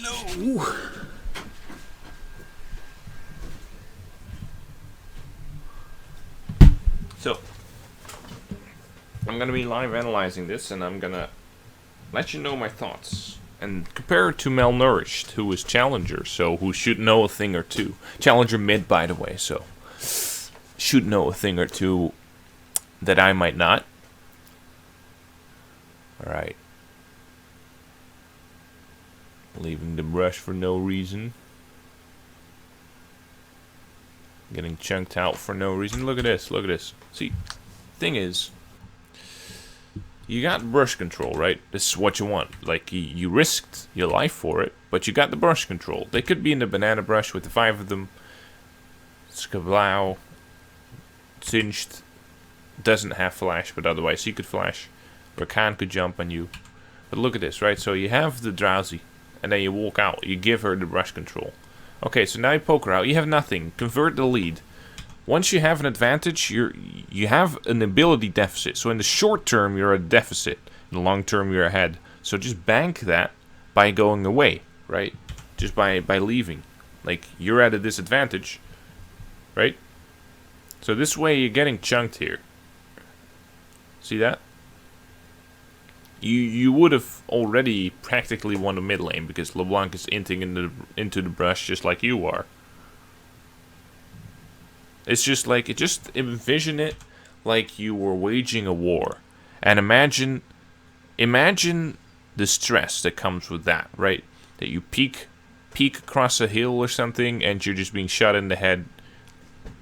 no! So, I'm gonna be live analyzing this, and I'm gonna let you know my thoughts. And compare it to Malnourished, who is Challenger, so who should know a thing or two. Challenger mid, by the way, so should know a thing or two that I might not. Alright. Leaving the brush for no reason. Getting chunked out for no reason. Look at this, look at this. See, thing is, you got brush control, right? This is what you want. Like, you risked your life for it, but you got the brush control. They could be in the banana brush with the 5 of them. Skablau. Singed. Doesn't have flash, but otherwise he could flash. Rakan could jump on you. But look at this, right? So you have the Drowsy, and then you walk out. You give her the brush control. Okay, so now you poke her out. You have nothing. Convert the lead. Once you have an advantage, you have an ability deficit. So in the short term, you're at a deficit. In the long term, you're ahead. So just bank that by going away, right? Just by leaving. Like, you're at a disadvantage, right? So this way, you're getting chunked here. See that? You would have already practically won the mid lane because LeBlanc is inting into the brush just like you are. It's just like, just envision it like you were waging a war. And imagine the stress that comes with that, right? That you peek across a hill or something and you're just being shot in the head.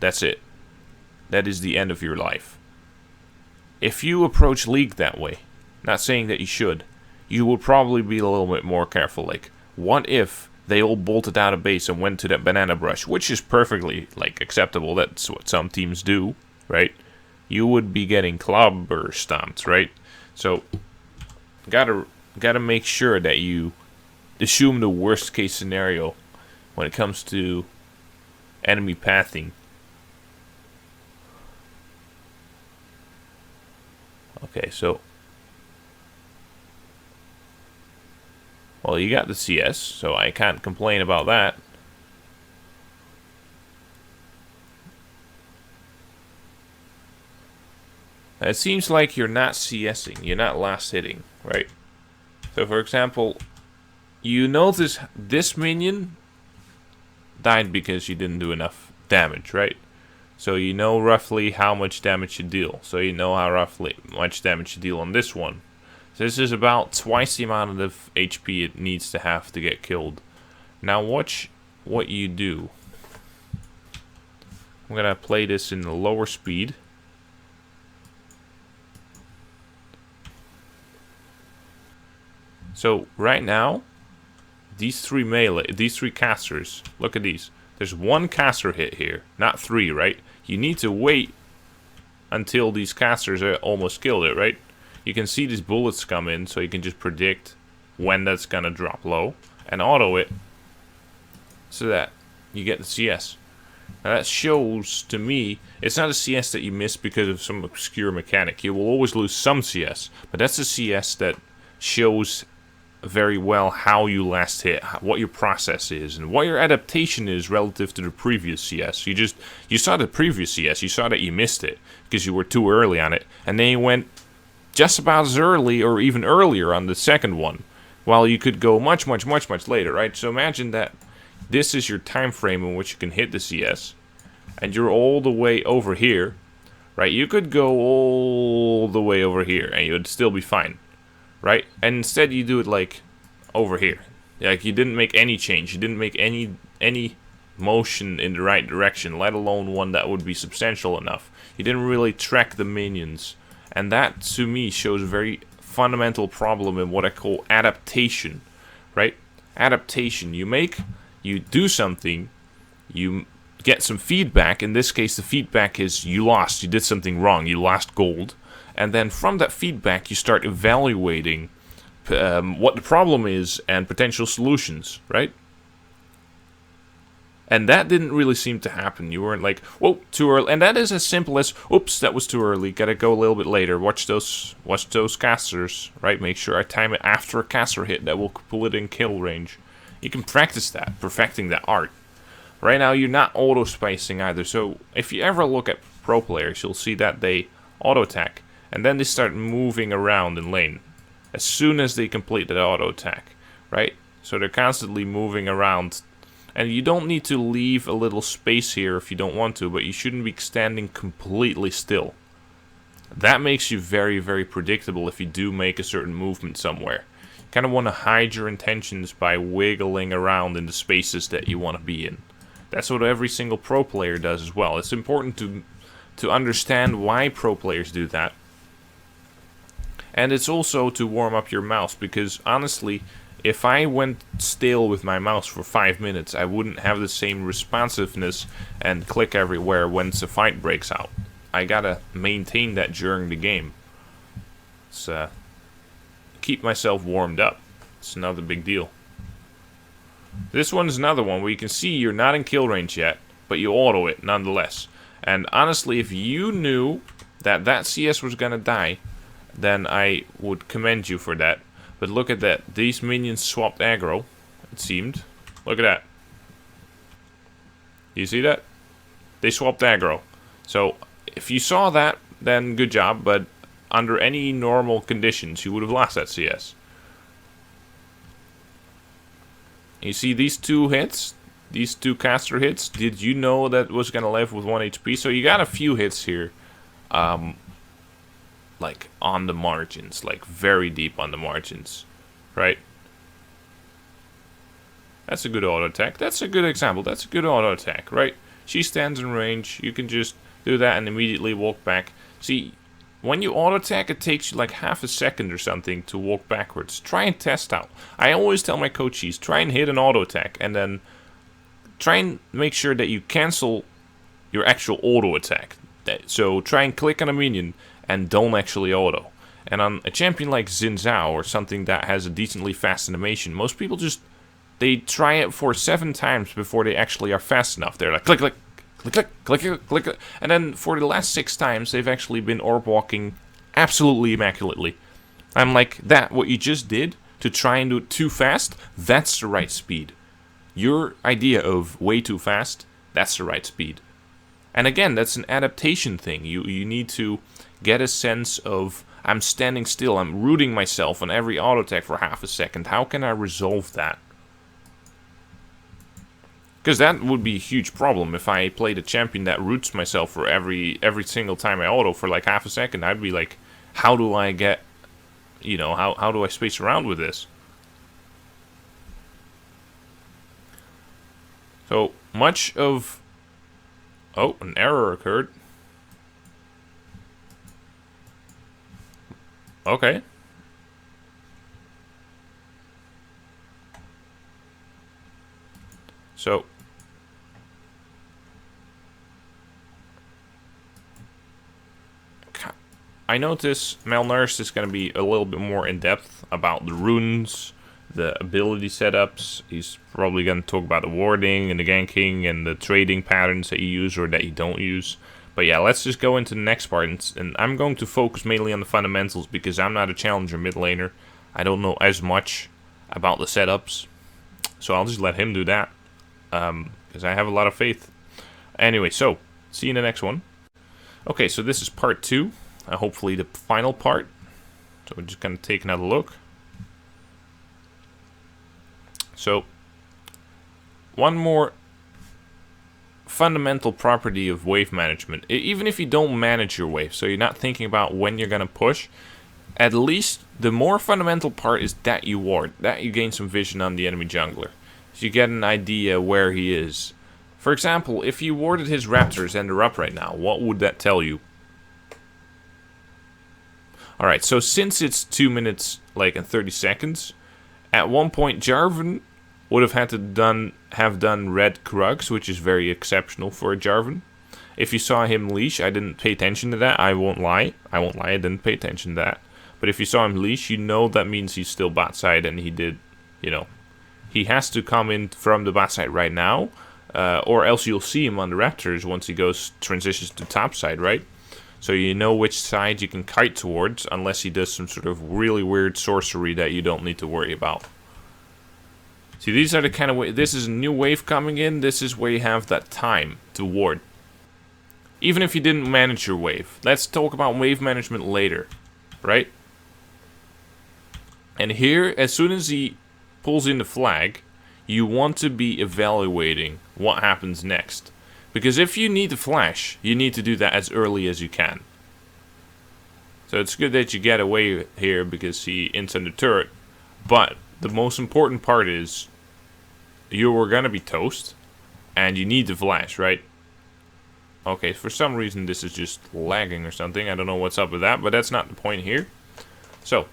That's it. That is the end of your life. If you approach League that way, not saying that you should, you would probably be a little bit more careful. Like, what if they all bolted out of base and went to that banana brush, which is perfectly, like, acceptable. That's what some teams do, right? You would be getting club or stomped, right? So, gotta make sure that you assume the worst case scenario when it comes to enemy pathing. Okay, so, well, you got the CS, so I can't complain about that. It seems like you're not CSing, you're not last hitting, right? So, for example, you notice this minion died because you didn't do enough damage, right? So you know roughly how much damage you deal. So you know how roughly much damage you deal on this one. So this is about twice the amount of HP it needs to have to get killed. Now watch what you do. I'm gonna play this in the lower speed. So right now, these three casters, look at these. There's one caster hit here, not 3, right? You need to wait until these casters are almost killed it, right? You can see these bullets come in, so you can just predict when that's gonna drop low and auto it so that you get the CS. Now that shows to me it's not a CS that you miss because of some obscure mechanic. You will always lose some CS, but that's a CS that shows very well how you last hit, what your process is, and what your adaptation is relative to the previous CS. You saw the previous CS, you saw that you missed it because you were too early on it, and then you went just about as early or even earlier on the second one, while you could go much later, right? So imagine that this is your time frame in which you can hit the CS, and you're all the way over here, right? You could go all the way over here, and you would still be fine. Right? And instead you do it like over here. Like you didn't make any change. You didn't make any motion in the right direction, let alone one that would be substantial enough. You didn't really track the minions. And that to me shows a very fundamental problem in what I call adaptation. Right? Adaptation. You do something, you get some feedback. In this case the feedback is you lost, you did something wrong, you lost gold. And then from that feedback, you start evaluating what the problem is and potential solutions, right? And that didn't really seem to happen. You weren't like, whoa, too early. And that is as simple as, oops, that was too early. Gotta go a little bit later. Watch those casters, right? Make sure I time it after a caster hit that will pull it in kill range. You can practice that, perfecting that art. Right now, you're not auto-spacing either, so if you ever look at pro players, you'll see that they auto-attack, and then they start moving around in lane as soon as they complete that auto-attack, right? So they're constantly moving around, and you don't need to leave a little space here if you don't want to, but you shouldn't be standing completely still. That makes you very, very predictable if you do make a certain movement somewhere. You kind of want to hide your intentions by wiggling around in the spaces that you want to be in. That's what every single pro player does as well. It's important to understand why pro players do that. And it's also to warm up your mouse, because honestly, if I went stale with my mouse for 5 minutes, I wouldn't have the same responsiveness and click everywhere once a fight breaks out. I gotta maintain that during the game. It's, keep myself warmed up. It's another big deal. This one's another one where you can see you're not in kill range yet, but you auto it nonetheless. And honestly, if you knew that that CS was gonna die, then I would commend you for that. But look at that. These minions swapped aggro, it seemed. Look at that. You see that? They swapped aggro. So, if you saw that, then good job, but under any normal conditions, you would have lost that CS. You see these two hits? These two caster hits? Did you know that was gonna live with 1 HP? So you got a few hits here. Like on the margins, like very deep on the margins, right? That's a good auto attack. That's a good example. That's a good auto attack, right? She stands in range. You can just do that and immediately walk back. See, when you auto attack, it takes you like half a second or something to walk backwards. Try and test out. I always tell my coaches, try and hit an auto attack and then try and make sure that you cancel your actual auto attack. So try and click on a minion and don't actually auto. And on a champion like Xin Zhao or something that has a decently fast animation, most people just, they try it for 7 times before they actually are fast enough. They're like click, click, click, click, click, click, click, click. And then for the last 6 times, they've actually been orb walking absolutely immaculately. I'm like, that, what you just did to try and do it too fast, that's the right speed. Your idea of way too fast, that's the right speed. And again, that's an adaptation thing. You need to get a sense of, I'm standing still, I'm rooting myself on every auto attack for half a second. How can I resolve that? Because that would be a huge problem if I played a champion that roots myself for every single time I auto for like half a second. I'd be like, how do I get, you know, how do I space around with this? So much of, oh, an error occurred. Okay. So I notice Malnourished is going to be a little bit more in depth about the runes, the ability setups. He's probably going to talk about the warding and the ganking and the trading patterns that you use or that you don't use. But yeah, let's just go into the next part, and I'm going to focus mainly on the fundamentals because I'm not a challenger mid laner. I don't know as much about the setups, so I'll just let him do that because I have a lot of faith. Anyway, so see you in the next one. Okay, so this is part 2, hopefully the final part. So we're just going to take another look. So one more fundamental property of wave management, even if you don't manage your wave, so you're not thinking about when you're gonna push, at least the more fundamental part is that you ward, that you gain some vision on the enemy jungler, so you get an idea where he is. For example, if you warded his raptors and they're up right now, what would that tell you? Alright, so since it's 2 minutes like and 30 seconds, at one point Jarvan would have had to have done red Krugs, which is very exceptional for a Jarvan. If you saw him leash, I didn't pay attention to that. I won't lie, I didn't pay attention to that. But if you saw him leash, you know that means he's still bot side, and he did, you know, he has to come in from the bot side right now, or else you'll see him on the Raptors once he transitions to top side, right? So you know which side you can kite towards, unless he does some sort of really weird sorcery that you don't need to worry about. See, these are the kind of this is a new wave coming in. This is where you have that time to ward. Even if you didn't manage your wave. Let's talk about wave management later, right? And here, as soon as he pulls in the flag, you want to be evaluating what happens next. Because if you need to flash, you need to do that as early as you can. So it's good that you get away here because he ends on the turret. But the most important part is you were gonna be toast, and you need to flash, right? Okay, for some reason this is just lagging or something. I don't know what's up with that, but that's not the point here. So,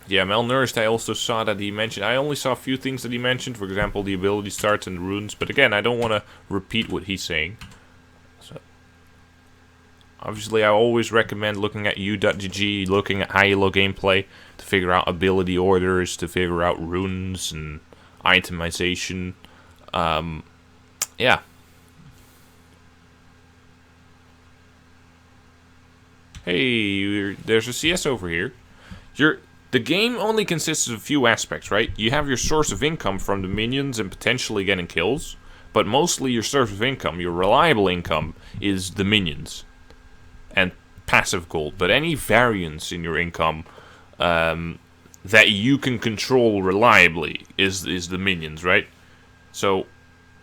yeah, Malnourished, I also saw that he mentioned. I only saw a few things that he mentioned. For example, the ability starts and the runes. But again, I don't want to repeat what he's saying. So, obviously, I always recommend looking at u.gg, looking at Hyelo gameplay to figure out ability orders, to figure out runes and itemization. Yeah. Hey, there's a CS over here. The game only consists of a few aspects, right? You have your source of income from the minions and potentially getting kills, but mostly your source of income, your reliable income, is the minions and passive gold. But any variance in your income that you can control reliably is the minions, right? So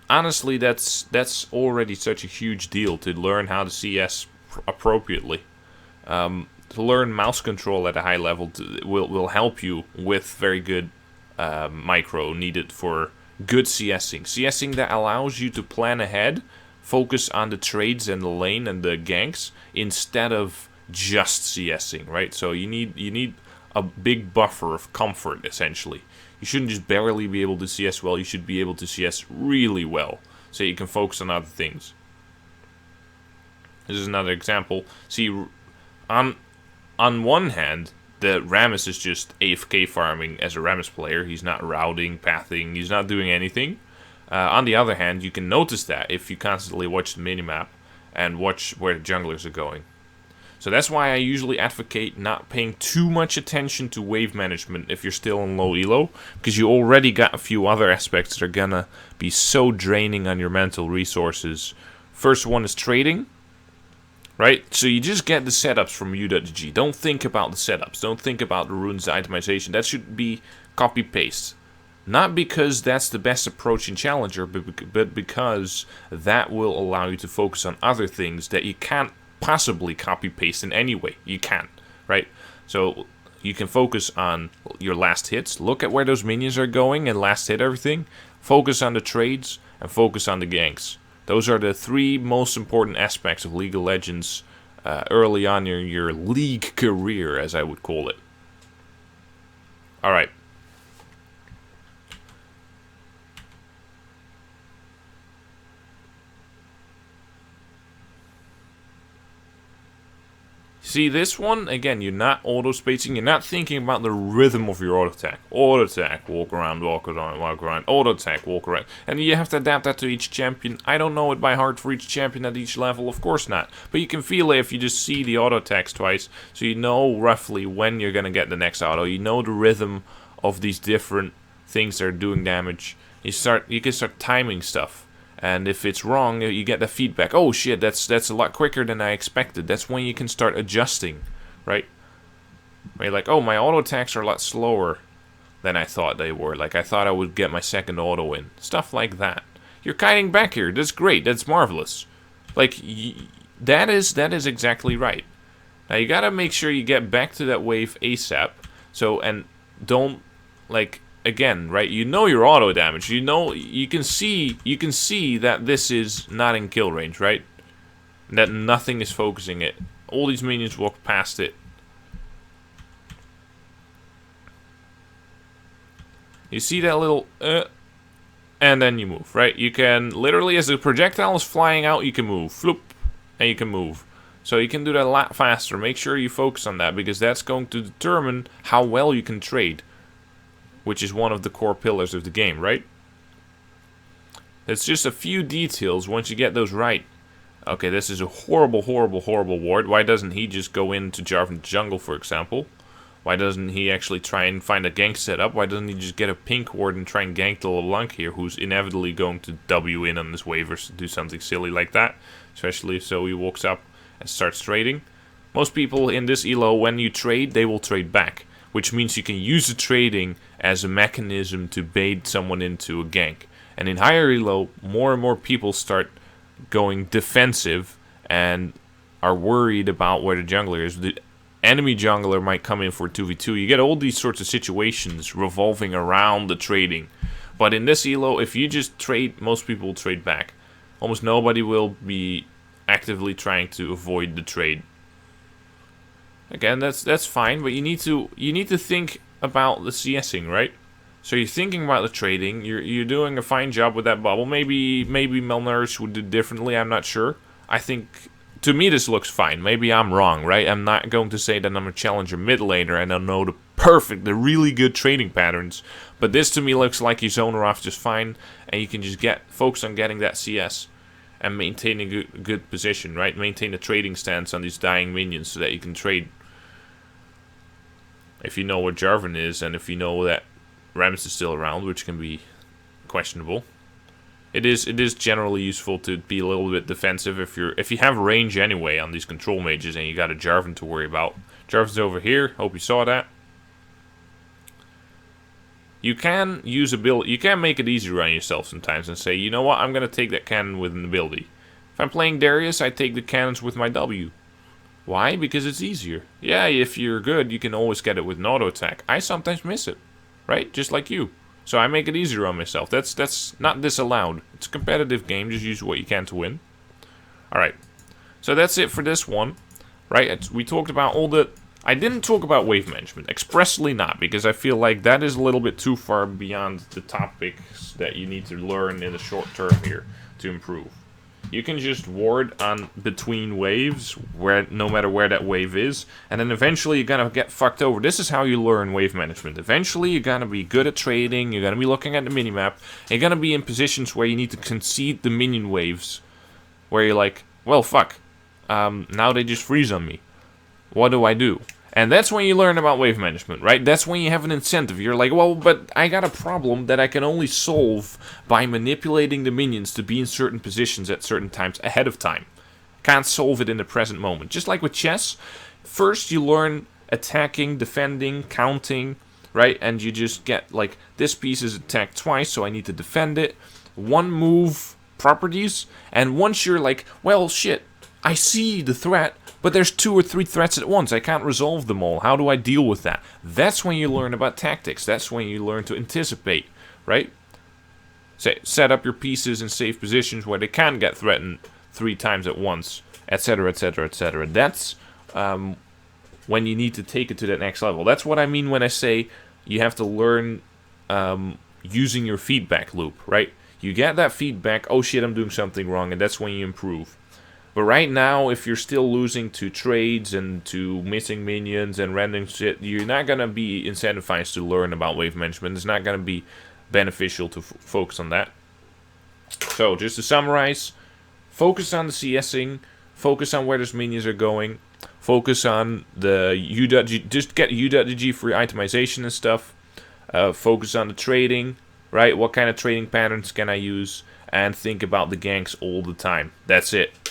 honestly, that's already such a huge deal to learn how to CS appropriately. To learn mouse control at a high level will help you with very good micro needed for good CSing. CSing that allows you to plan ahead, focus on the trades and the lane and the ganks instead of just CSing, right? So you need a big buffer of comfort, essentially. You shouldn't just barely be able to CS well, you should be able to CS really well, so you can focus on other things. This is another example. See, on one hand, the Rammus is just AFK farming as a Rammus player. He's not routing, pathing, he's not doing anything. On the other hand, you can notice that if you constantly watch the minimap and watch where the junglers are going. So that's why I usually advocate not paying too much attention to wave management if you're still in low elo, because you already got a few other aspects that are gonna be so draining on your mental resources. First one is trading. Right? So you just get the setups from u.gg. Don't think about the setups. Don't think about the runes itemization. That should be copy-paste. Not because that's the best approach in Challenger, but because that will allow you to focus on other things that you can't possibly copy-paste in any way. You can't, right? So you can focus on your last hits. Look at where those minions are going and last hit everything. Focus on the trades and focus on the ganks. Those are the three most important aspects of League of Legends early on in your league career, as I would call it. Alright. See, this one, again, you're not auto-spacing, you're not thinking about the rhythm of your auto-attack. Auto-attack, walk around, auto-attack, walk around. And you have to adapt that to each champion. I don't know it by heart for each champion at each level, of course not. But you can feel it if you just see the auto-attacks twice, so you know roughly when you're going to get the next auto. You know the rhythm of these different things that are doing damage. You can start timing stuff. And if it's wrong, you get the feedback. Oh shit, that's a lot quicker than I expected. That's when you can start adjusting, right? Where you're like, oh, my auto attacks are a lot slower than I thought they were. Like, I thought I would get my second auto in. Stuff like that. You're kiting back here. That's great. That's marvelous. Like, that is exactly right. Now, you gotta make sure you get back to that wave ASAP. So, and don't, like... Again, right? You know your auto damage. You know you can see that this is not in kill range, right? That nothing is focusing it. All these minions walk past it. You see that little and then you move, right? You can literally, as the projectile is flying out, you can move, floop, and you can move. So you can do that a lot faster. Make sure you focus on that because that's going to determine how well you can trade. Which is one of the core pillars of the game, right? It's just a few details. Once you get those right. Okay, this is a horrible, horrible, horrible ward. Why doesn't he just go into Jarvan Jungle, for example? Why doesn't he actually try and find a gank setup? Why doesn't he just get a pink ward and try and gank the LeBlanc here, who's inevitably going to W in on this wave or do something silly like that? Especially if so he walks up and starts trading. Most people in this elo, when you trade, they will trade back, which means you can use the trading as a mechanism to bait someone into a gank. And in higher elo, more and more people start going defensive and are worried about where the jungler is. The enemy jungler might come in for 2v2. You get all these sorts of situations revolving around the trading. But in this elo, if you just trade, most people will trade back. Almost nobody will be actively trying to avoid the trade. Again, that's fine, but you need to think about the CSing, right? So you're thinking about the trading. You're doing a fine job with that bubble. Maybe Malnourished would do differently. I'm not sure. I think, to me, this looks fine. Maybe I'm wrong, right? I'm not going to say that I'm a challenger mid laner and I know the really good trading patterns. But this to me looks like you zone her off just fine, and you can just focus on getting that CS and maintaining a good position, right? Maintain a trading stance on these dying minions so that you can trade. If you know where Jarvan is, and if you know that Rammus is still around, which can be questionable. It is generally useful to be a little bit defensive if you have range anyway on these control mages and you got a Jarvan to worry about. Jarvan's over here. Hope you saw that. You can use you can make it easier on yourself sometimes and say, you know what, I'm gonna take that cannon with an ability. If I'm playing Darius, I take the cannons with my W. Why? Because it's easier. Yeah, if you're good, you can always get it with an auto attack. I sometimes miss it, right? Just like you. So I make it easier on myself. That's not disallowed. It's a competitive game. Just use what you can to win. Alright. So that's it for this one. Right? We talked about all the... I didn't talk about wave management. Expressly not. Because I feel like that is a little bit too far beyond the topics that you need to learn in the short term here to improve. You can just ward on between waves, no matter where that wave is, and then eventually you're gonna get fucked over. This is how you learn wave management. Eventually you're gonna be good at trading, you're gonna be looking at the minimap, and you're gonna be in positions where you need to concede the minion waves, where you're like, well fuck, now they just freeze on me. What do I do? And that's when you learn about wave management, right? That's when you have an incentive. You're like, well, but I got a problem that I can only solve by manipulating the minions to be in certain positions at certain times ahead of time. Can't solve it in the present moment. Just like with chess, first you learn attacking, defending, counting, right? And you just get, like, this piece is attacked twice, so I need to defend it. One move properties, and once you're like, well, shit, I see the threat, but there's 2 or 3 threats at once. I can't resolve them all. How do I deal with that? That's when you learn about tactics. That's when you learn to anticipate, right? Set up your pieces in safe positions where they can get threatened 3 times at once, etc., etc., etc. That's when you need to take it to that next level. That's what I mean when I say you have to learn using your feedback loop, right? You get that feedback, oh shit, I'm doing something wrong, and that's when you improve. But right now, if you're still losing to trades and to missing minions and random shit, you're not going to be incentivized to learn about wave management. It's not going to be beneficial to focus on that. So, just to summarize, focus on the CSing, focus on where those minions are going, focus on the U.G, just get U.G for itemization and stuff, focus on the trading, right? What kind of trading patterns can I use? And think about the ganks all the time. That's it.